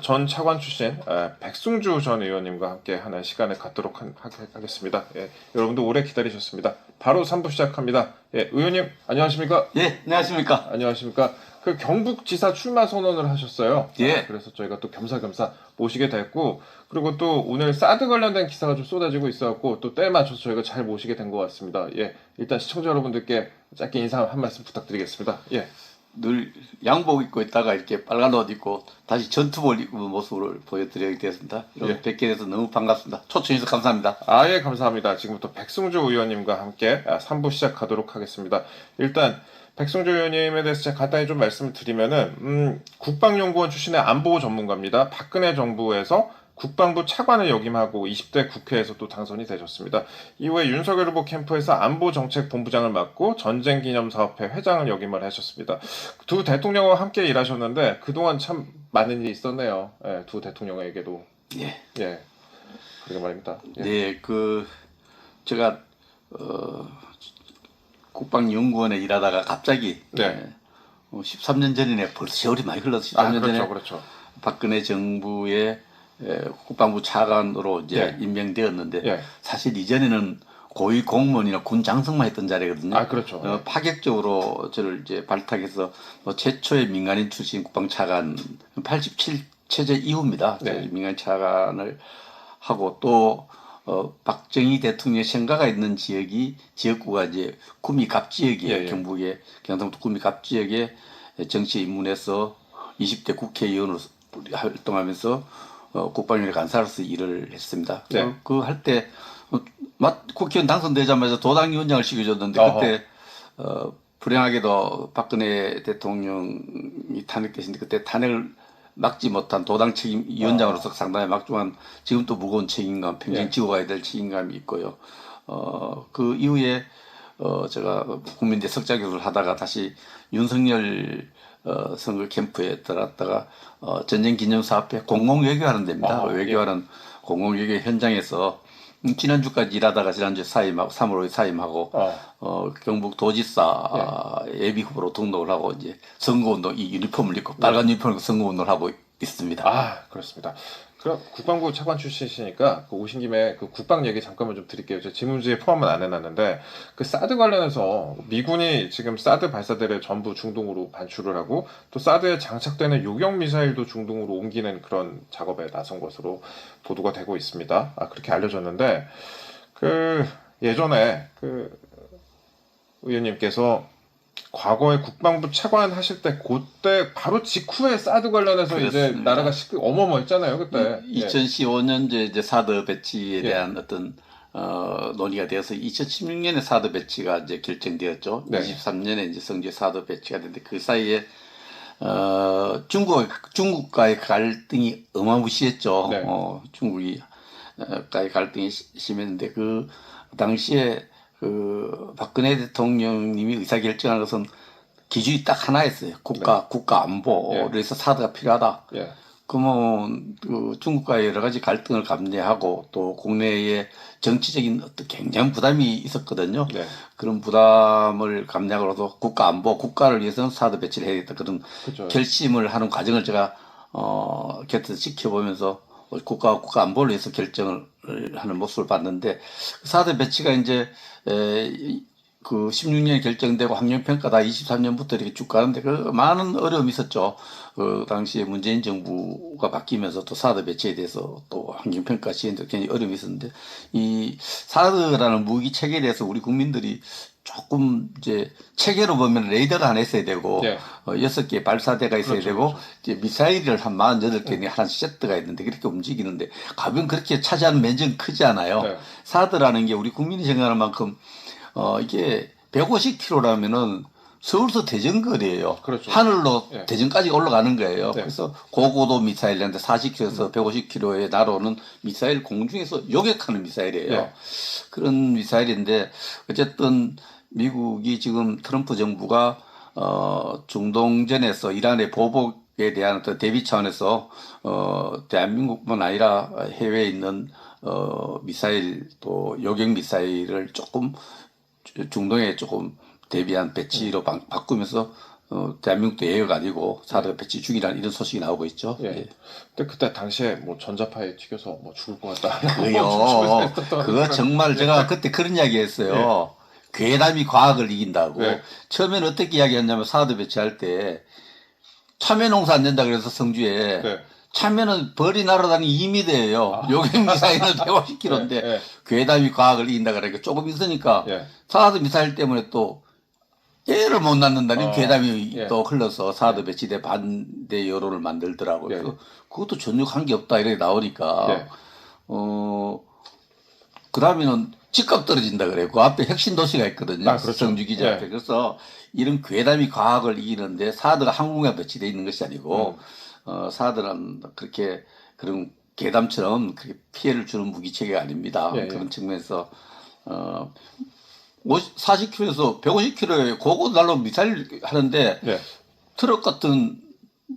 전 차관 출신 백승주 전 의원님과 함께 하는 시간을 갖도록 하겠습니다. 예, 여러분도 오래 기다리셨습니다. 바로 3부 시작합니다. 예, 의원님 안녕하십니까? 예, 안녕하십니까? 안녕하십니까? 그 경북지사 출마 선언을 하셨어요. 예. 그래서 저희가 또 겸사겸사 모시게 됐고, 그리고 또 오늘 사드 관련된 기사가 좀 쏟아지고 있어갖고 또 때에 맞춰서 저희가 잘 모시게 된 것 같습니다. 예, 일단 시청자 여러분들께 짧게 인사 한 말씀 부탁드리겠습니다. 예. 늘 양복 입고 있다가 이렇게 빨간 옷 입고 다시 전투복 입은 모습을 보여드리게 되었습니다. 이렇게 예. 뵙게 돼서 너무 반갑습니다. 초청해 주셔서 감사합니다. 예, 감사합니다. 지금부터 백승주 의원님과 함께 3부 시작하도록 하겠습니다. 일단 백승주 의원님에 대해서 제가 간단히 좀 말씀을 드리면은 국방연구원 출신의 안보 전문가입니다. 박근혜 정부에서 국방부 차관을 역임하고 20대 국회에서 또 당선이 되셨습니다. 이후에 윤석열 후보 캠프에서 안보정책본부장을 맡고 전쟁기념사업회 회장을 역임을 하셨습니다. 두 대통령과 함께 일하셨는데 그동안 참 많은 일이 있었네요. 예, 두 대통령에게도. 예. 예. 그러게 말입니다. 예. 네, 제가 국방연구원에 일하다가 갑자기 네. 13년 전이네. 벌써 세월이 많이 흘러서 13년 그렇죠, 전에 그렇죠. 박근혜 정부의 국방부 차관으로 이제 예. 임명되었는데 예. 사실 이전에는 고위 공무원이나 군 장성만 했던 자리거든요. 그렇죠. 파격적으로 저를 이제 발탁해서 최초의 민간인 출신 국방차관 87 체제 이후입니다. 네. 민간 차관을 하고 또 박정희 대통령의 생가가 있는 지역구가 이제 구미갑 지역이에요. 예, 예. 경북의 경상도 구미갑 지역에 정치에 입문해서 20대 국회의원으로 활동하면서 국방위원회 간사로서 일을 했습니다. 네. 그 할 때 국회의원 당선되자마자 도당위원장을 시켜줬는데 어허. 그때 불행하게도 박근혜 대통령이 탄핵되신데 그때 탄핵을 막지 못한 도당 책임위원장으로서 상당히 막중한 지금 또 무거운 책임감, 평생 예. 지고 가야 될 책임감이 있고요. 그 이후에 제가 국민대 석자 교수를 하다가 다시 윤석열 선거 캠프에 들어갔다가 전쟁기념사업회 공공외교하는 데입니다. 외교하는 공공외교 현장에서 지난주까지 일하다가 지난주에 사임하고 3월 5일 사임하고 경북 도지사 예비 후보로 등록을 하고 이제 선거운동 이 유니폼을 입고 빨간 유니폼을 입고 선거운동을 하고 있습니다. 그렇습니다. 그럼 국방부 차관 출신이시니까 오신 김에 그 국방 얘기 잠깐만 좀 드릴게요. 제가 질문지에 포함은 안 해놨는데 그 사드 관련해서 미군이 지금 사드 발사대를 전부 중동으로 반출을 하고 또 사드에 장착되는 요격 미사일도 중동으로 옮기는 그런 작업에 나선 것으로 보도가 되고 있습니다. 그렇게 알려졌는데 그 예전에 그 의원님께서 과거에 국방부 차관 하실 때 그때 바로 직후에 사드 관련해서 그렇습니다. 이제 나라가 어마어마했잖아요 그때. 2015년 이제 사드 배치에 예. 대한 어떤 논의가 되어서 2016년에 사드 배치가 이제 결정되었죠. 네. 23년에 이제 성주에 사드 배치가 됐는데 그 사이에 중국과의 갈등이 어마무시했죠. 네. 중국과의 갈등이 심했는데 그 당시에 그 박근혜 대통령님이 의사결정한 것은 기준이 딱 하나였어요. 국가 안보를 위해서 사드가 필요하다. 예. 그러면 그 중국과의 여러 가지 갈등을 감내하고 또 국내에 정치적인 어떤 굉장한 부담이 있었거든요. 네. 그런 부담을 감내하고도 국가 안보, 국가를 위해서는 사드 배치를 해야겠다 그런 그죠. 결심을 하는 과정을 제가 곁에서 지켜보면서 국가 안보를 위해서 결정을 하는 모습을 봤는데 사드 배치가 이제 그 16년에 결정되고 환경평가 다 23년부터 이렇게 쭉 가는데 그 많은 어려움이 있었죠. 그 당시에 문재인 정부가 바뀌면서 또 사드 배치에 대해서 또 환경평가 시행도 굉장히 어려움이 있었는데 이 사드라는 무기 체계에 대해서 우리 국민들이 조금 이제 체계로 보면 레이더가 하나 있어야 되고 예. 6개 발사대가 있어야 그렇죠, 되고 이제 미사일을 한 48개 하나씩 세트가 있는데 그렇게 움직이는데 가벼운 그렇게 차지하는 면적은 크지 않아요. 네. 사드라는 게 우리 국민이 생각하는 만큼 이게 150km라면은 서울서 대전거리예요. 그렇죠. 하늘로 예. 대전까지 올라가는 거예요. 네. 그래서 고고도 미사일인데 40km에서 150km에 날아오는 미사일 공중에서 요격하는 미사일이에요. 예. 그런 미사일인데 어쨌든 미국이 지금 트럼프 정부가 중동전에서 이란의 보복에 대한 어떤 대비 차원에서 대한민국뿐 아니라 해외에 있는 미사일 또 요격 미사일을 조금 중동에 조금 대비한 배치로 바꾸면서 대한민국도 예외가 아니고 사드가 배치 중이라는 이런 소식이 나오고 있죠. 예. 예. 근데 그때 당시에 뭐 전자파에 튀겨서 뭐 죽을 것 같다. 그요. 그거 정말 제가 그때 그런 이야기 했어요. 괴담이 과학을 이긴다고. 네. 처음에는 어떻게 이야기했냐면 사드 배치할 때 참외 농사 안 된다 그래서 성주에 네. 참외는 벌이 날아다니는 2m예요. 요격 미사일은 150km인데 예. 괴담이 과학을 이긴다 그러니까 조금 있으니까 예. 사드 미사일 때문에 또 애를 못 낳는다는 괴담이 예. 또 흘러서 사드 배치대 반대 여론을 만들더라고요. 예. 그것도 전력한 게 없다 이렇게 나오니까 예. 그 다음에는 집값 떨어진다 그래요. 그 앞에 핵심 도시가 있거든요. 아, 그렇죠. 성주 기자 앞에. 예. 그래서 이런 괴담이 과학을 이기는데 사드가 항공에 배치되어 있는 것이 아니고 사드는 그렇게 그런 괴담처럼 그렇게 피해를 주는 무기체계가 아닙니다. 예, 예. 그런 측면에서 40km에서 150km에 고고 날로 미사일 하는데 예. 트럭 같은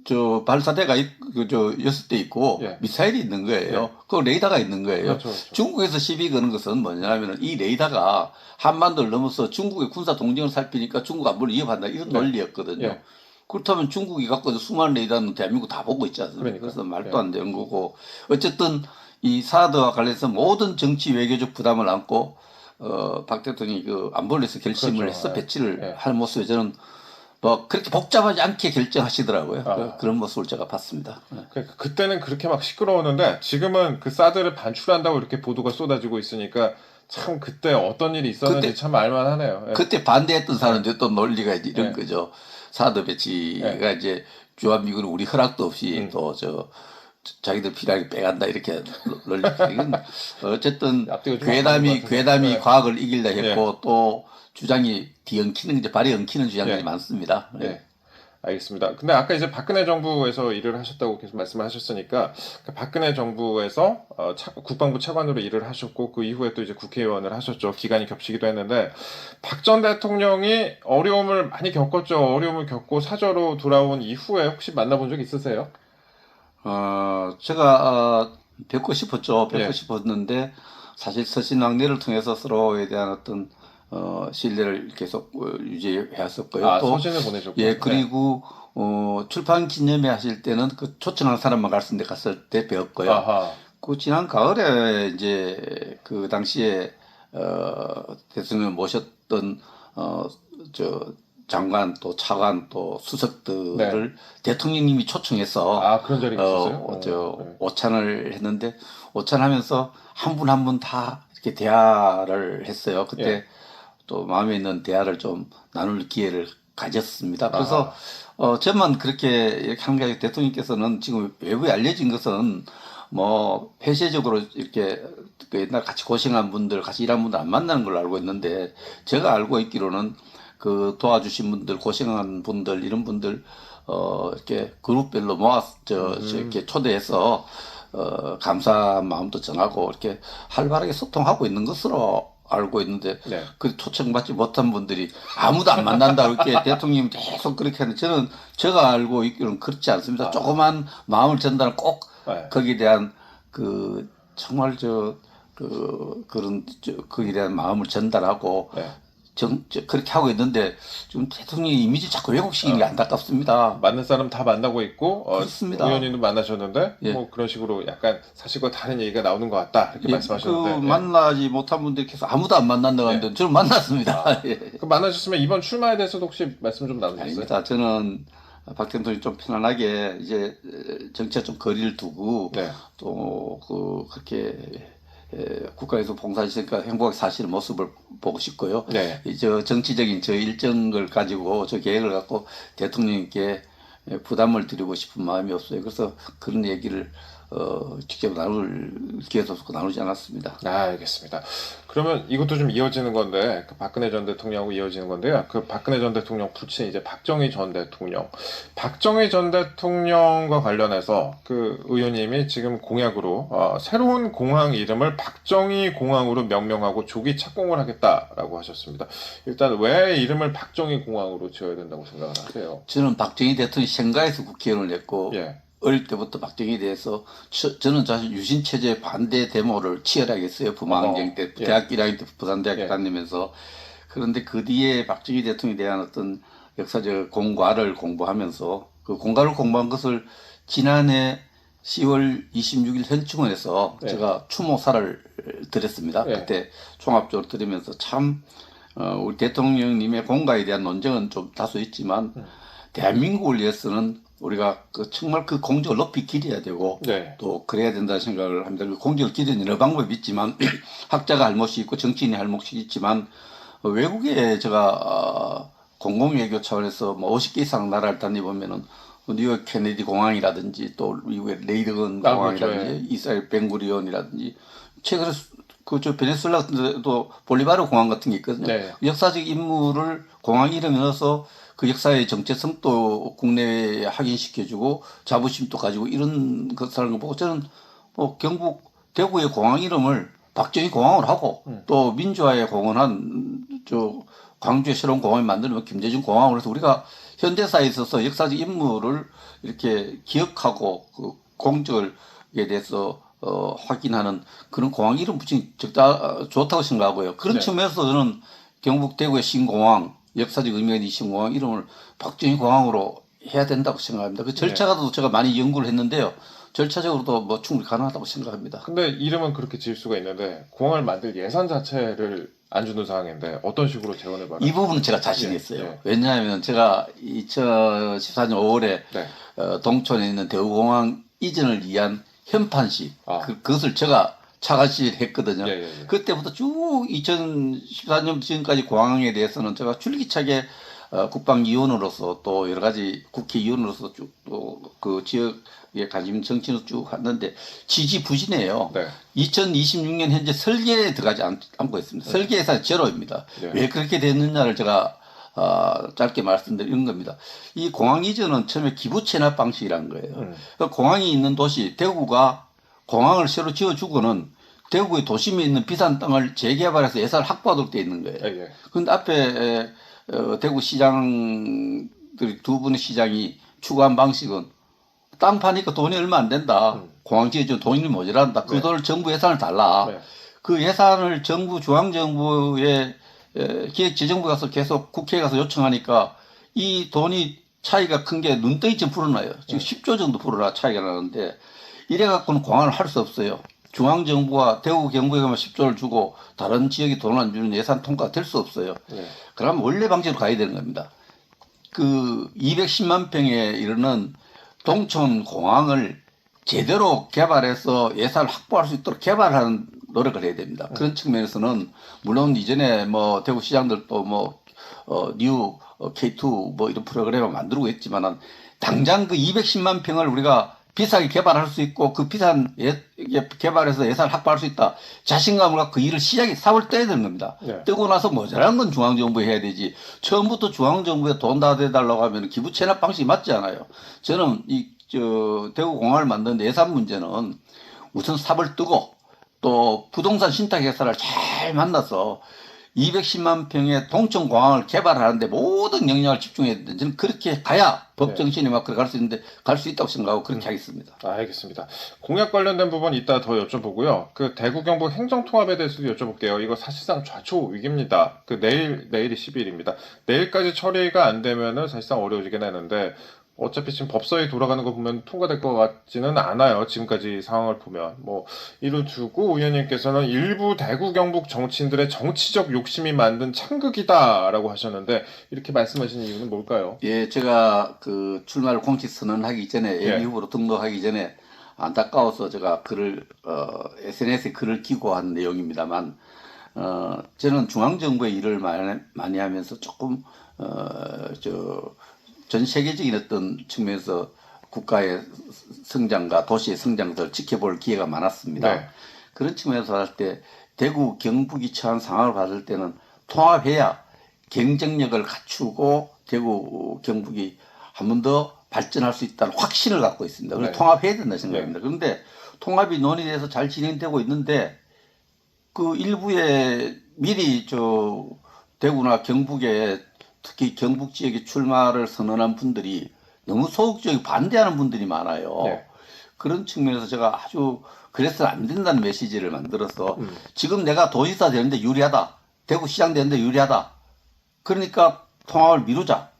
저 발사대가 저 6대 있고 예. 미사일이 있는 거예요. 예. 그 레이더가 있는 거예요. 그렇죠, 그렇죠. 중국에서 시비 거는 것은 뭐냐면 이 레이더가 한반도를 넘어서 중국의 군사 동정을 살피니까 중국 안보를 위협한다 이런 논리였거든요. 예. 그렇다면 중국이 갖고 있는 수많은 레이더는 대한민국 다 보고 있지 않습니까? 그러니까. 그래서 말도 안 되는 거고 어쨌든 이 사드와 관련해서 모든 정치 외교적 부담을 안고 박 대통령이 그 안보를 위해서 결심을 그렇죠. 해서 예. 배치를 예. 하는 모습에 저는 뭐 그렇게 복잡하지 않게 결정하시더라고요. 아. 그런 모습을 제가 봤습니다. 그러니까 그때는 그렇게 막 시끄러웠는데 지금은 그 사드를 반출한다고 이렇게 보도가 쏟아지고 있으니까 참 그때 어떤 일이 있었는지 그때- 참 알만하네요. 예. 그때 반대했던 사람들이 또 논리가 이제 이런 예. 거죠. 사드 배치가 이제 주한미군은 우리 허락도 없이 또 자기들 필요하게 빼간다 이렇게 논리. 이건 어쨌든 앞뒤가 좀 안 맞는 것 같은데. 괴담이 예. 과학을 이길다 했고 또 주장이 뒤엉키는 이제 발이 엉키는 주장들이 예. 많습니다. 예. 알겠습니다. 근데 아까 이제 박근혜 정부에서 일을 하셨다고 계속 말씀을 하셨으니까 그 박근혜 정부에서 국방부 차관으로 일을 하셨고 그 이후에 또 이제 국회의원을 하셨죠. 기간이 겹치기도 했는데 박 전 대통령이 어려움을 많이 겪었죠. 어려움을 겪고 사저로 돌아온 이후에 혹시 만나본 적 있으세요? 제가 뵙고 싶었죠. 뵙고 예. 싶었는데 사실 서신왕래를 통해서 서로에 대한 어떤 신뢰를 계속 유지해 왔었고요. 또 서신을 보내셨고. 예, 그리고 출판 기념회 하실 때는 그 초청한 사람만 갔을 때 배웠고요. 아하. 그 지난 가을에 이제 그 당시에 대통령 모셨던 저 장관 또 차관 또 수석들을 대통령님이 초청해서 그런 자리가 있었어요? 네. 오찬을 했는데 오찬하면서 한 분 한 분 다 이렇게 대화를 했어요. 그때 예. 또 마음에 있는 대화를 좀 나눌 기회를 가졌습니다. 그래서 저만 그렇게 이렇게 한 게 대통령께서는 지금 외부에 알려진 것은 뭐 폐쇄적으로 이렇게 그 옛날 같이 고생한 분들, 같이 일한 분들 안 만나는 걸로 알고 있는데 제가 알고 있기로는 그 도와주신 분들, 고생한 분들 이런 분들 이렇게 그룹별로 모아서 이렇게 초대해서 감사한 마음도 전하고 이렇게 활발하게 소통하고 있는 것으로 알고 있는데 네. 그 초청받지 못한 분들이 아무도 안 만난다고 이렇게 대통령이 계속 그렇게 하는데 저는 제가 알고 있기로는 그렇지 않습니다. 조그만 마음을 전달은 꼭 네. 거기에 대한 그 정말 그런 거기에 대한 마음을 전달하고 네. 그렇게 하고 있는데 지금 대통령 이미지 자꾸 왜곡시키는 게 안타깝습니다. 만날 사람 다 만나고 있고 그렇습니다. 의원님도 만나셨는데 예. 뭐 그런 식으로 약간 사실과 다른 얘기가 나오는 것 같다 이렇게 예, 말씀하셨는데 그 만나지 못한 분들 계속 아무도 안 만난다고 하는데 저는 만났습니다. 예. 그 만나셨으면 이번 출마에 대해서도 혹시 말씀 좀 나누셨어요? 아닙니다. 저는 박 대통령이 좀 편안하게 이제 정치와 좀 거리를 두고 네. 또 그렇게 국가에서 봉사하시니까 행복하게 사시는 모습을 보고 싶고요. 네. 저 정치적인 저 일정을 가지고 저 계획을 갖고 대통령께 부담을 드리고 싶은 마음이 없어요. 그래서 그런 얘기를 직접 나눌 기회도 없고 나누지 않았습니다. 알겠습니다. 그러면 이것도 좀 이어지는 건데 그 박근혜 전 대통령하고 이어지는 건데요. 그 박근혜 전 대통령 부친 이제 박정희 전 대통령, 박정희 전 대통령과 관련해서 그 의원님이 지금 공약으로 새로운 공항 이름을 박정희 공항으로 명명하고 조기 착공을 하겠다라고 하셨습니다. 일단 왜 이름을 박정희 공항으로 지어야 된다고 생각을 하세요? 저는 박정희 대통령이 생가에서 국회의원을 냈고 예. 어릴 때부터 박정희에 대해서 저는 사실 유신체제 반대 데모를 치열하게 했어요. 부마항쟁 때 예. 대학 1학년 때 부산대학교 예. 다니면서. 그런데 그 뒤에 박정희 대통령에 대한 어떤 역사적 공과를 공부하면서 그 공과를 공부한 것을 지난해 10월 26일 현충원에서 네. 제가 추모사를 드렸습니다. 네. 그때 종합적으로 드리면서 참 우리 대통령님의 공과에 대한 논쟁은 좀 다소 있지만 대한민국을 위해서는 우리가 정말 그 공적을 높이 기려야 되고 네. 또 그래야 된다는 생각을 합니다. 그 공적을 기리는 여러 방법이 있지만 학자가 할못이 있고 정치인이 할못이 있지만 외국에 제가 공공외교 차원에서 뭐 50개 이상 나라를 다니보면은 뉴욕 케네디 공항이라든지 또 미국의 레이건 공항이라든지 이스라엘 벤구리온이라든지 최근에 그저 베네수엘라 같은 데도 볼리바르 공항 같은 게 있거든요. 네. 역사적 인물을 공항 이름에 넣어서 그 역사의 정체성도 국내에 확인시켜주고 자부심도 가지고 이런 것을 하는 거 보고 저는 뭐 경북 대구의 공항 이름을 박정희 공항으로 하고 또 민주화에 공헌한 저 광주의 새로운 공항을 만들면 김대중 공항으로 해서 우리가 현대사에 있어서 역사적 인물을 이렇게 기억하고 그 공적에 대해서 확인하는 그런 공항 이름 붙이기 좋다고 생각하고요. 그런 네. 측면에서 저는 경북 대구의 신공항 역사적 의미가 있는 신공항 이름을 박정희 공항으로 해야 된다고 생각합니다. 그 절차가도 제가 많이 연구를 했는데요. 절차적으로도 뭐 충분히 가능하다고 생각합니다. 근데 이름은 그렇게 지을 수가 있는데 공항을 만들 예산 자체를 안 주는 상황인데 어떤 식으로 재원을 받아요? 이 부분은 제가 자신 있어요. 예. 왜냐하면 제가 2014년 5월에 네. 동촌에 있는 대구공항 이전을 위한 현판식 아. 그것을 제가 차관실 했거든요. 예, 예, 예. 그때부터 쭉 2014년 지금까지 공항에 대해서는 제가 줄기차게 국방위원으로서 또 여러 가지 국회의원으로서 쭉 또 그 지역에 관심 정치로 쭉 했는데 지지부진해요. 네. 2026년 현재 설계에 들어가지 않고 있습니다. 설계 예산 제로입니다. 네. 왜 그렇게 됐느냐를 제가 짧게 말씀드리는 겁니다. 이 공항 이전은 처음에 기부 체납 방식이라는 거예요. 그러니까 공항이 있는 도시 대구가 공항을 새로 지어주고는 대구의 도심에 있는 비싼 땅을 재개발해서 예산을 확보하도록 되어 있는 거예요. 예, 예. 그런데 앞에 대구 시장들이 두 분의 시장이 추구한 방식은 땅 파니까 돈이 얼마 안 된다. 공항 지어주면 돈이 모자란다. 그 네. 돈을 정부 예산을 달라. 네. 그 예산을 중앙정부의 기획재정부 가서 계속 국회에 가서 요청하니까 이 돈이 차이가 큰 게 눈덩이쯤 불어나요. 지금 10조 정도 불어나 차이가 나는데 이래 갖고는 공항을 할 수 없어요. 중앙정부와 대구 경북에 가면 10조를 주고 다른 지역이 돈을 안 주는 예산 통과가 될 수 없어요. 네. 그러면 원래 방식으로 가야 되는 겁니다. 그 210만 평에 이르는 동촌 공항을 제대로 개발해서 예산을 확보할 수 있도록 개발하는 노력을 해야 됩니다. 그런 측면에서는 물론 이전에 뭐 대구 시장들도 뉴 K2 뭐 이런 프로그램을 만들고 있지만은 당장 그 210만 평을 우리가 비싸게 개발할 수 있고 그 비싼 개발해서 예산을 확보할 수 있다. 자신감을 갖고 그 일을 사업을 떼야 되는 겁니다. 네. 뜨고 나서 모자란 건 중앙정부에 해야 되지. 처음부터 중앙정부에 돈 다 대달라고 하면 기부 체납 방식이 맞지 않아요. 저는 대구 공항을 만드는 예산 문제는 우선 삽을 뜨고 또 부동산 신탁 회사를 잘 만나서 210만 평의 동촌 공항을 개발하는데 모든 역량을 집중해야 되는데 저는 그렇게 가야 법 정신에 맞게 갈 수 있는데 갈 수 있다고 생각하고 그렇게 하겠습니다. 알겠습니다. 공약 관련된 부분 이따 더 여쭤보고요. 그 대구 경북 행정통합에 대해서도 여쭤볼게요. 이거 사실상 좌초 위기입니다. 그 내일이 12일입니다. 내일까지 처리가 안 되면은 사실상 어려워지긴 하는데 어차피 지금 법사위 돌아가는 거 보면 통과될 것 같지는 않아요. 지금까지 상황을 보면. 이를 두고 의원님께서는 일부 대구 경북 정치인들의 정치적 욕심이 만든 창극이다라고 하셨는데 이렇게 말씀하신 이유는 뭘까요? 예, 제가 그 출마를 공식 선언하기 전에 예비 후보로 등록하기 전에 안타까워서 제가 SNS에 글을 기고한 내용입니다만 저는 중앙정부의 일을 많이 하면서 조금 전 세계적인 어떤 측면에서 국가의 성장과 도시의 성장을 지켜볼 기회가 많았습니다. 네. 그런 측면에서 봤을 때 대구 경북이 처한 상황을 봤을 때는 통합해야 경쟁력을 갖추고 대구 경북이 한 번 더 발전할 수 있다는 확신을 갖고 있습니다. 그래서 네. 통합해야 된다 생각합니다. 그런데 통합이 논의돼서 잘 진행되고 있는데 그 일부에 미리 대구나 경북에 특히 경북 지역에 출마를 선언한 분들이 너무 소극적이고 반대하는 분들이 많아요. 네. 그런 측면에서 제가 아주 그래서는 안 된다는 메시지를 만들어서 지금 내가 도지사 되는데 유리하다. 대구 시장 되는데 유리하다. 그러니까 통합을 미루자.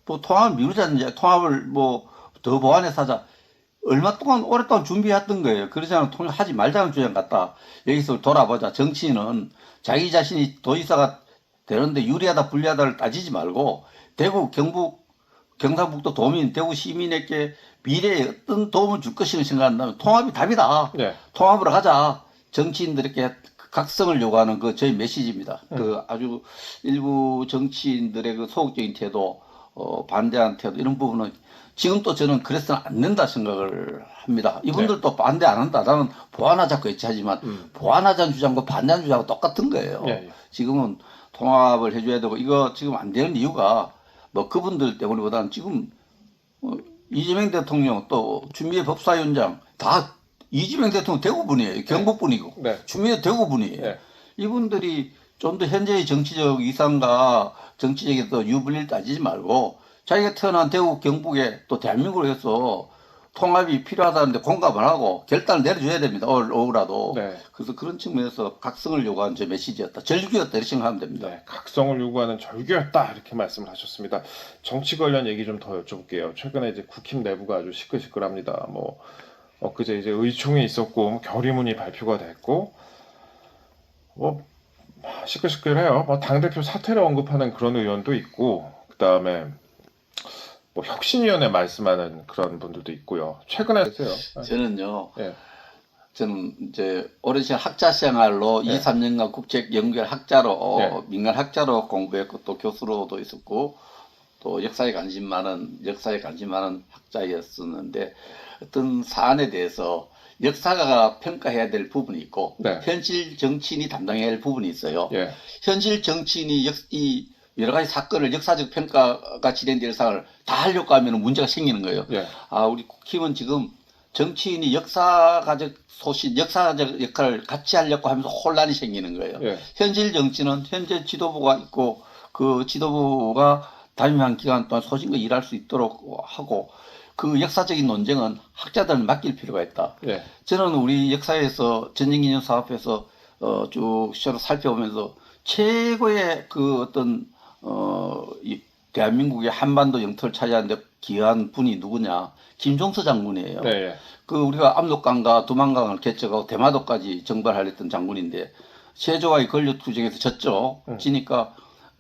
뭐 통합을 미루자는 통합을 뭐 더 보완해서 하자. 얼마 동안 오랫동안 준비했던 거예요. 그러지 않으면 통합하지 말자는 주장 같다. 여기서 돌아보자. 정치인은 자기 자신이 도지사가 되는데 유리하다 불리하다를 따지지 말고 대구, 경북, 경상북도 도민, 대구 시민에게 미래에 어떤 도움을 줄 것인가 생각한다면 통합이 답이다. 네. 통합으로 가자. 정치인들에게 각성을 요구하는 그 저희 메시지입니다. 그 아주 일부 정치인들의 그 소극적인 태도, 반대하는 태도 이런 부분은 지금 또 저는 그래서는 안 된다 생각을 합니다. 이분들도 반대 안 한다. 나는 보완하자고 했지 하지만 보완하자는 주장과 반대하는 주장과 똑같은 거예요. 예, 예. 지금은 통합을 해줘야 되고 이거 지금 안 되는 이유가 뭐 그분들 때문보다는 지금 이재명 대통령 또 추미애 법사위원장 다 이재명 대통령 대구분이에요. 경북분이고 네. 추미애 대구분이에요. 네. 이분들이 좀 더 현재의 정치적 위상과 정치적인 또 유불리를 따지지 말고 자기가 태어난 대구 경북에 또 대한민국을 해서 통합이 필요하다는데 공감을 하고 결단을 내려줘야 됩니다. 오후라도. 네. 그래서 그런 측면에서 각성을 요구하는 제 메시지였다. 절규였다 이렇게 생각하면 됩니다. 네, 각성을 요구하는 절규였다 이렇게 말씀을 하셨습니다. 정치 관련 얘기 좀 더 여쭤볼게요. 최근에 이제 국힘 내부가 아주 시끌시끌합니다. 뭐 엊그제 이제 의총이 있었고 뭐 결의문이 발표가 됐고 뭐 시끌시끌해요. 뭐 당대표 사퇴를 언급하는 그런 의원도 있고 그다음에 뭐 혁신위원회 말씀하는 그런 분들도 있고요. 최근에 보세요. 저는요. 예. 저는 이제 오랜 시간 학자 생활로 네. 2, 3년간 국책 연구열 학자로 네. 민간 학자로 공부했고 또 교수로도 있었고 또 역사에 관심 많은 학자였었는데 어떤 사안에 대해서 역사가가 평가해야 될 부분이 있고 네. 현실 정치인이 담당해야 할 부분이 있어요. 예. 현실 정치인이 이 여러 가지 사건을 역사적 평가가 진행될 사항을 다 하려고 하면 문제가 생기는 거예요. 예. 우리 국힘은 지금 정치인이 역사가적 소신, 역사적 역할을 같이 하려고 하면서 혼란이 생기는 거예요. 예. 현실 정치는 현재 지도부가 있고 그 지도부가 담임한 기간 동안 소신과 일할 수 있도록 하고 그 역사적인 논쟁은 학자들을 맡길 필요가 있다. 예. 저는 우리 역사에서 전쟁기념 사업에서 쭉 시절을 살펴보면서 최고의 그 어떤 이 대한민국의 한반도 영토를 차지하는데 기여한 분이 누구냐? 김종서 장군이에요. 네. 예. 그 우리가 압록강과 두만강을 개척하고 대마도까지 정발하였던 장군인데 세조와의 권력 투쟁에서 졌죠. 지니까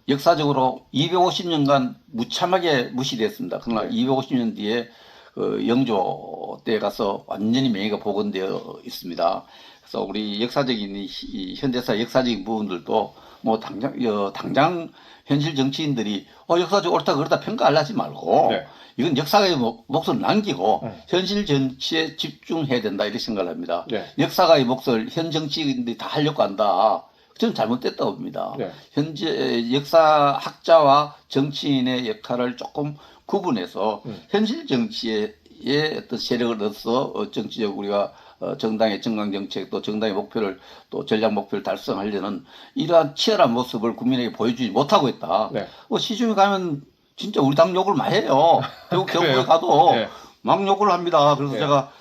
역사적으로 250년간 무참하게 무시됐습니다. 그러나 네. 250년 뒤에 그 영조 때 가서 완전히 명예가 복원되어 있습니다. 그래서 우리 역사적인 이 현대사 역사적인 부분들도 뭐 당장 현실 정치인들이 역사적 옳다 그러다 평가하려 하지 말고 네. 이건 역사의 몫을 남기고 현실 정치에 집중해야 된다 이렇게 생각을 합니다. 네. 역사가의 몫을 현 정치인들이 다 하려고 한다. 저는 잘못됐다고 봅니다. 네. 현재 역사학자와 정치인의 역할을 조금 구분해서 현실 정치에 어떤 세력을 얻어서 정치적 우리가 정당의 정강 정책 또 정당의 목표를 또 전략 목표를 달성하려는 이러한 치열한 모습을 국민에게 보여주지 못하고 있다. 네. 시중에 가면 진짜 우리 당 욕을 많이 해요. 대구 경북에 가도 네. 막 욕을 합니다. 그래서 네. 제가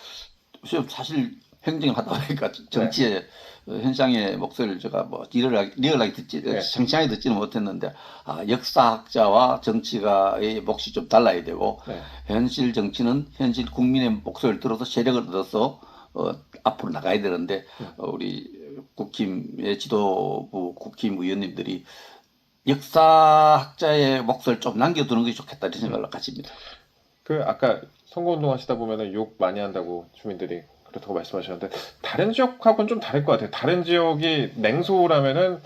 사실 행정을 하다 보니까 정치의 현상의 목소리를 제가 뭐 리얼하게 듣지, 네. 생생하게 듣지는 못했는데, 역사학자와 정치가의 몫이 좀 달라야 되고, 네. 현실 정치는 현실 국민의 목소리를 들어서 세력을 얻어서, 앞으로 나가야 되는데, 우리 국힘의 지도부 국힘 의원님들이 역사학자의 몫을 좀 남겨두는 것이 좋겠다, 이런 생각을 가집니다. 그 아까 선거운동 하시다 보면은 욕 많이 한다고 주민들이 그렇다고 말씀하셨는데 다른 지역하고는 좀 다를 것 같아요. 다른 지역이 냉소라면은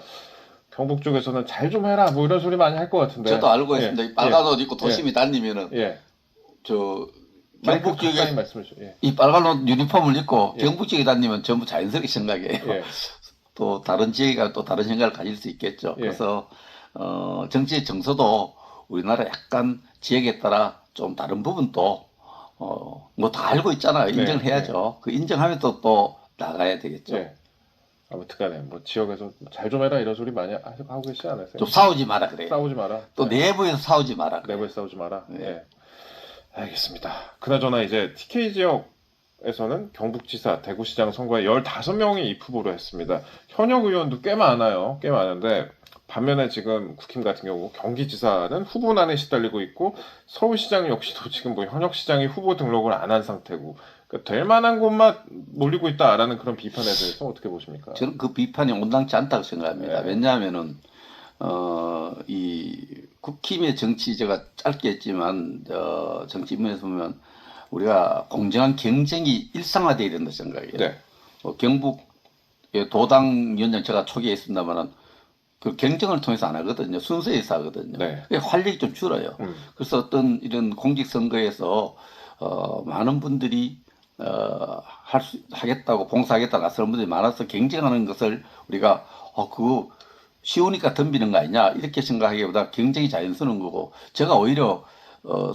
경북 쪽에서는 잘 좀 해라 뭐 이런 소리 많이 할 것 같은데. 저도 알고 있습니다. 이 빨간 옷 입고 예. 도심이 다니면은 예. 저 경북 경북 지역에 말씀해 주세요. 예. 이 빨간 옷 유니폼을 입고 예. 경북 지역에 다니면 전부 자연스럽게 생각해요. 예. 또 다른 지역에 또 다른 생각을 가질 수 있겠죠. 예. 그래서 정치의 정서도 우리나라 약간 지역에 따라 좀 다른 부분도 뭐 다 알고 있잖아요. 인정을 네, 해야죠. 그 인정하면 또 나가야 되겠죠. 예. 아무튼간에 뭐 지역에서 잘 좀 해라 이런 소리 많이 하고 계시지 않으세요? 좀 싸우지 마라 그래요. 싸우지 마라. 또 네. 내부에서 싸우지 마라. 그래요. 내부에 싸우지 마라. 네. 예. 알겠습니다. 그나저나 이제 TK 지역에서는 경북지사, 대구시장 선거에 15명이 입후보로 했습니다. 현역 의원도 꽤 많아요. 꽤 많은데 반면에 지금 국힘 같은 경우 경기지사는 후보난에 시달리고 있고 서울시장 역시도 지금 뭐 현역 시장이 후보 등록을 안 한 상태고 그러니까 될 만한 곳만 몰리고 있다라는 그런 비판에 대해서 어떻게 보십니까? 저는 그 비판이 온당치 않다고 생각합니다. 네. 왜냐하면은 이 국힘의 정치 제가 짧게 했지만 정치 입문에서 보면 우리가 공정한 경쟁이 일상화돼야 된다 생각해요. 네. 경북의 도당 위원장 제가 초기에 했습니다만은 그 경쟁을 통해서 안 하거든요. 순서에서 하거든요. 네. 그게 활력이 좀 줄어요. 그래서 어떤 이런 공직선거에서 많은 분들이 하겠다고 봉사하겠다 나서는 분들이 많아서 경쟁하는 것을 우리가 그거 쉬우니까 덤비는 거 아니냐 이렇게 생각하기보다 경쟁이 자연스러운 거고 제가 오히려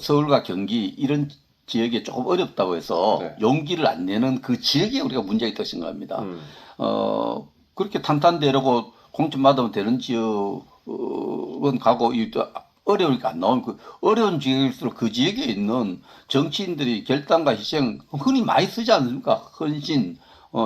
서울과 경기 이런 지역이 조금 어렵다고 해서 네. 용기를 안 내는 그 지역에 우리가 문제가 있다고 생각합니다. 그렇게 탄탄대로고 공천 받으면 되는 지역은 가고 어려우니까 안 나오는 그 어려운 지역일수록 그 지역에 있는 정치인들이 결단과 희생 흔히 많이 쓰지 않습니까? 헌신,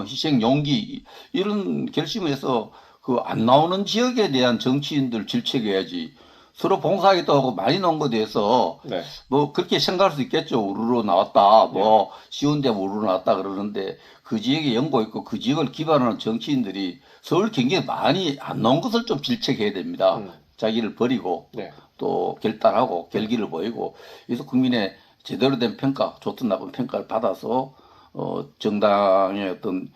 희생, 용기 이런 결심을 해서 그 안 나오는 지역에 대한 정치인들 질책해야지. 서로 봉사하겠다고 하고 많이 나온 것에 대해서 네. 뭐 그렇게 생각할 수 있겠죠. 우르르 나왔다. 뭐 쉬운데 우르르 나왔다 그러는데 그 지역에 연고 있고 그 지역을 기반하는 정치인들이 서울 경기에 많이 안 나온 것을 좀 질책해야 됩니다. 자기를 버리고 네. 또 결단하고 결기를 보이고 그래서 국민의 제대로 된 평가, 좋든 나쁜 평가를 받아서 정당의 어떤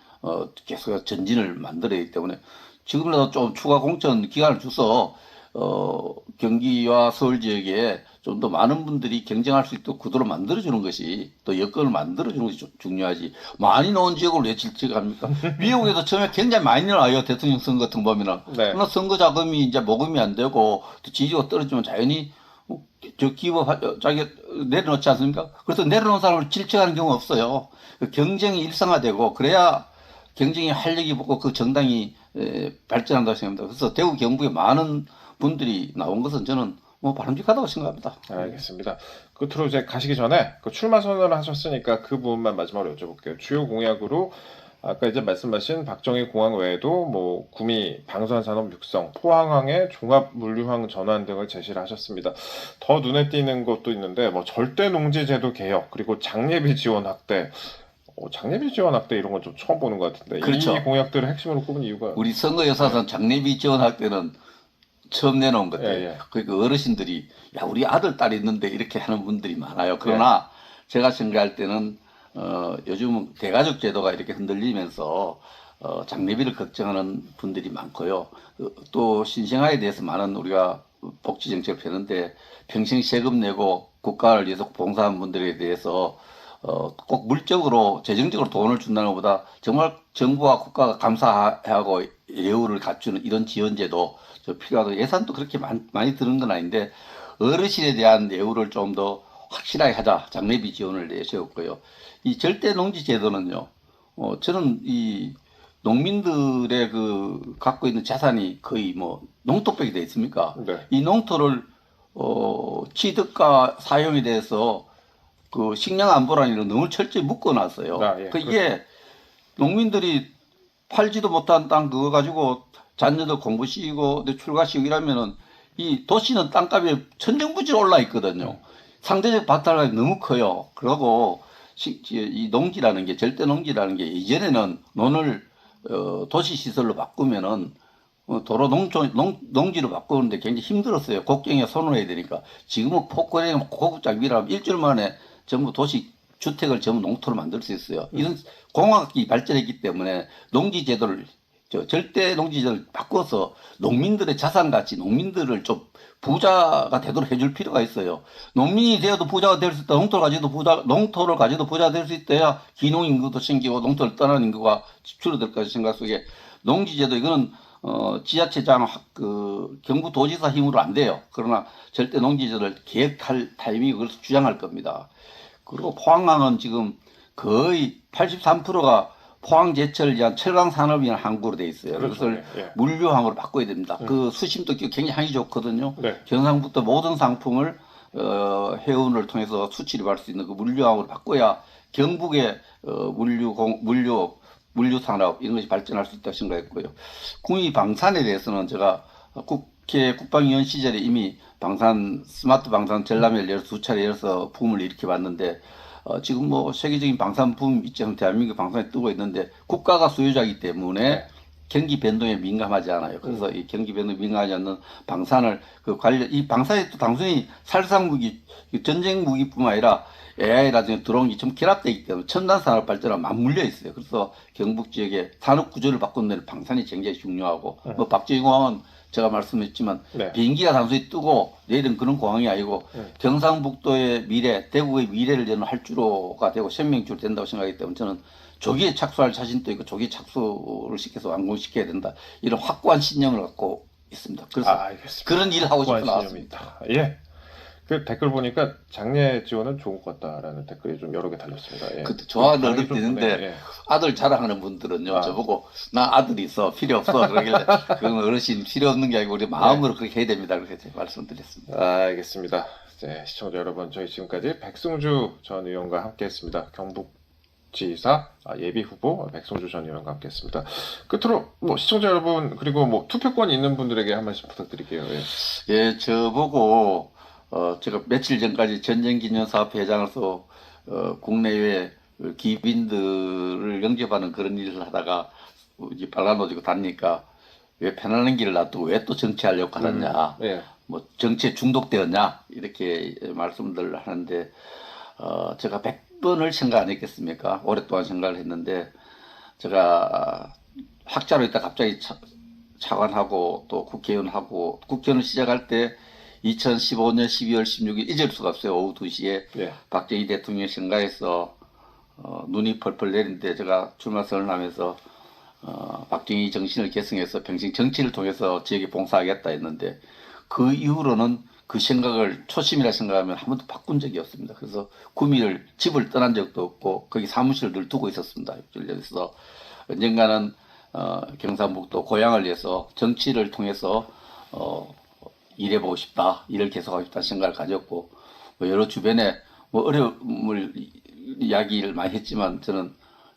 계속 전진을 만들어야 하기 때문에 지금이라도 좀 추가 공천 기간을 줘서 경기와 서울 지역에 좀 더 많은 분들이 경쟁할 수 있도록 구도를 만들어주는 것이 또 여건을 만들어주는 것이 중요하지. 많이 나온 지역을 왜 질책합니까? 미국에도 처음에 굉장히 많이 나와요. 대통령 선거 같은 거 보면은. 네. 그러나 선거 자금이 이제 모금이 안 되고 또 지지가 떨어지면 자연히 자기 내려놓지 않습니까? 그래서 내려놓은 사람을 질책하는 경우가 없어요. 경쟁이 일상화되고 그래야 경쟁이 활력이 붙고 그 정당이 발전한다고 생각합니다. 그래서 대구 경북에 많은 분들이 나온 것은 저는 뭐 바람직하다고 생각합니다. 알겠습니다. 끝으로 이제 가시기 전에 그 출마 선언을 하셨으니까 그 부분만 마지막으로 여쭤볼게요. 주요 공약으로 아까 이제 말씀하신 박정희 공항 외에도 뭐 구미 방산산업 육성, 포항항의 종합 물류항 전환 등을 제시를 하셨습니다. 더 눈에 띄는 것도 있는데 뭐 절대 농지 제도 개혁 그리고 장례비 지원 확대. 장례비 지원 확대 이런 건 좀 처음 보는 것 같은데 그렇죠. 이 공약들을 핵심으로 꼽은 이유가 우리 선거 여사상 장례비 지원할 때는 처음 내놓은 것들. 예. 그러니까 어르신들이 야 우리 아들 딸 있는데 이렇게 하는 분들이 많아요. 그러나 제가 생각할 때는 요즘 대가족 제도가 이렇게 흔들리면서 장례비를 걱정하는 분들이 많고요. 또 신생아에 대해서 많은 우리가 복지 정책을 펴는데 평생 세금 내고 국가를 위해서 봉사한 분들에 대해서 꼭 물적으로 재정적으로 돈을 준다는 것보다 정말 정부와 국가가 감사하고 예우를 갖추는 이런 지원제도 필요하고 예산도 그렇게 많이 드는 건 아닌데 어르신에 대한 예우를 좀 더 확실하게 하자 장례비 지원을 내세웠고요. 이 절대 농지 제도는요. 저는 이 농민들의 그 갖고 있는 자산이 거의 뭐 농토백이 돼 있습니까? 네. 이 농토를 취득과 사용에 대해서 그 식량 안보라는 너무 철저히 묶어놨어요. 이게 농민들이 팔지도 못한 땅 그거 가지고 자녀들 공부시키고 출가시키고 이러면은 이 도시는 땅값이 천정부지로 올라 있거든요. 상대적 바탈감이 너무 커요. 그러고 이 농지라는 게 절대 농지라는 게 이전에는 논을 도시 시설로 바꾸면은 도로 농지로 바꾸는데 굉장히 힘들었어요. 곡경에 손을 해야 되니까. 지금은 폭거리 고급 장비라면 일주일 만에 전부 도시 주택을 전부 농토로 만들 수 있어요. 이런 공학이 발전했기 때문에 농지 제도를 절대 농지 제도를 바꿔서 농민들의 자산 가치, 농민들을 좀 부자가 되도록 해줄 필요가 있어요. 농민이 되어도 부자가 될 수 있다. 농토를 가지도 부자가 될 수 있어야 기농 인구도 생기고 농토를 떠나는 인구가 줄어들 것이 생각 속에 농지 제도 이거는 지자체장 그 경부도지사 힘으로 안 돼요. 그러나 절대 농지 제도를 계획할 타이밍이 그래서 주장할 겁니다. 그리고 포항항은 지금 거의 83%가 포항제철을 위한 철강산업이라는 항구로 되어 있어요. 그것을 물류항으로 바꿔야 됩니다. 그 수심도 굉장히 향이 좋거든요. 경상부터 모든 상품을 해운을 통해서 수출입할 수 있는 그 물류항으로 바꿔야 경북의 물류 산업 이런 것이 발전할 수 있다고 생각했고요. 구미 방산에 대해서는 제가 국회 국방위원 시절에 이미 스마트 방산 전람회를 열어서 2차례 열어서 붐을 일으켜 봤는데 지금 뭐 세계적인 방산 붐 있지만 대한민국 방산에 뜨고 있는데 국가가 소유자이기 때문에 네. 경기 변동에 민감하지 않아요. 그래서 이 경기 변동에 민감하지 않는 방산을 이 방산이 또 단순히 살상 무기, 전쟁 무기뿐만 아니라 AI라든지 드론이 좀 결합되어 있기 때문에 첨단 산업 발전과 맞물려 있어요. 그래서 경북 지역의 산업 구조를 바꾸는 데는 방산이 굉장히 중요하고 뭐 박지희 공항은 제가 말씀했지만 네. 비행기가 단순히 뜨고 내일은 그런 공항이 아니고 경상북도의 미래, 대구의 미래를 저는 활주로가 되고 생명줄 된다고 생각하기 때문에 저는 조기에 착수할 자신도 있고 조기에 착수를 시켜서 완공시켜야 된다. 이런 확고한 신념을 갖고 있습니다. 그래서 알겠습니다. 그런 일을 하고 싶어 확고한 나왔습니다. 예. 그 댓글 보니까 장례 지원은 좋은 것 같다라는 댓글이 좀 여러 개 달렸습니다. 예. 그때 좋아하는 반응이 어른도 좀 있는데 예. 아들 자랑하는 분들은요 아. 저보고 나 아들이 있어 필요 없어 그러길래 그건 어르신 필요 없는 게 아니고 우리 마음으로 그렇게 해야 됩니다 그렇게 제가 말씀드렸습니다. 알겠습니다. 네, 시청자 여러분, 저희 지금까지 백승주 전 의원과 함께했습니다. 경북지사 예비 후보 백승주 전 의원과 함께했습니다. 끝으로 뭐 시청자 여러분 그리고 뭐 투표권이 있는 분들에게 한 말씀 부탁드릴게요. 예. 예, 저보고 제가 며칠 전까지 전쟁기념사업 회장으로서 국내외 기빈들을 영접하는 그런 일을 하다가 이제 빨라놓지고 다니까 왜 편안한 길을 놔두고 왜 또 정치하려고 하느냐, 예. 뭐 정치에 중독되었냐 이렇게 말씀들 하는데 제가 100번을 생각 안 했겠습니까? 오랫동안 생각을 했는데 제가 학자로 있다 갑자기 차관하고 또 국회의원하고 국회의원 시작할 때 2015년 12월 16일 잊을 수가 없어요. 오후 2시에 예. 박정희 대통령 생가에서 눈이 펄펄 내리는데 제가 출마 선언을 하면서 박정희 정신을 계승해서 평생 정치를 통해서 지역에 봉사하겠다 했는데 그 이후로는 그 생각을 초심이라 생각하면 한 번도 바꾼 적이 없습니다. 그래서 구미를 집을 떠난 적도 없고 거기 사무실을 늘 두고 있었습니다. 그래서 언젠가는 경상북도 고향을 위해서 정치를 통해서 일해보고 싶다, 일을 계속하고 싶다 생각을 가졌고 뭐 여러 주변에 뭐 어려움을 이야기를 많이 했지만 저는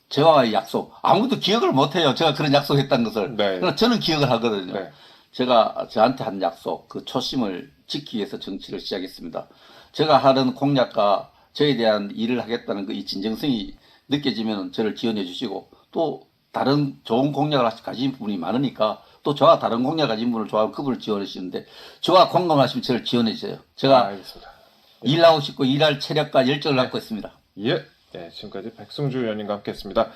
저와의 약속 아무도 기억을 못해요. 제가 그런 약속했다는 것을. 네. 그러나 저는 기억을 하거든요. 네. 제가 저한테 한 약속, 그 초심을 지키기 위해서 정치를 시작했습니다. 제가 하는 공약과 저에 대한 일을 하겠다는 그 이 진정성이 느껴지면 저를 지원해 주시고 또 다른 좋은 공약을 가진 분이 많으니까 또 저와 다른 공약 가진 분을 좋아하면 그분을 지원해 주시는데 저와 공감하시면 저를 지원해 주세요. 제가 알겠습니다. 일하고 싶고 일할 체력과 열정을 갖고 있습니다. 예. 네, 지금까지 백승주 의원님과 함께했습니다.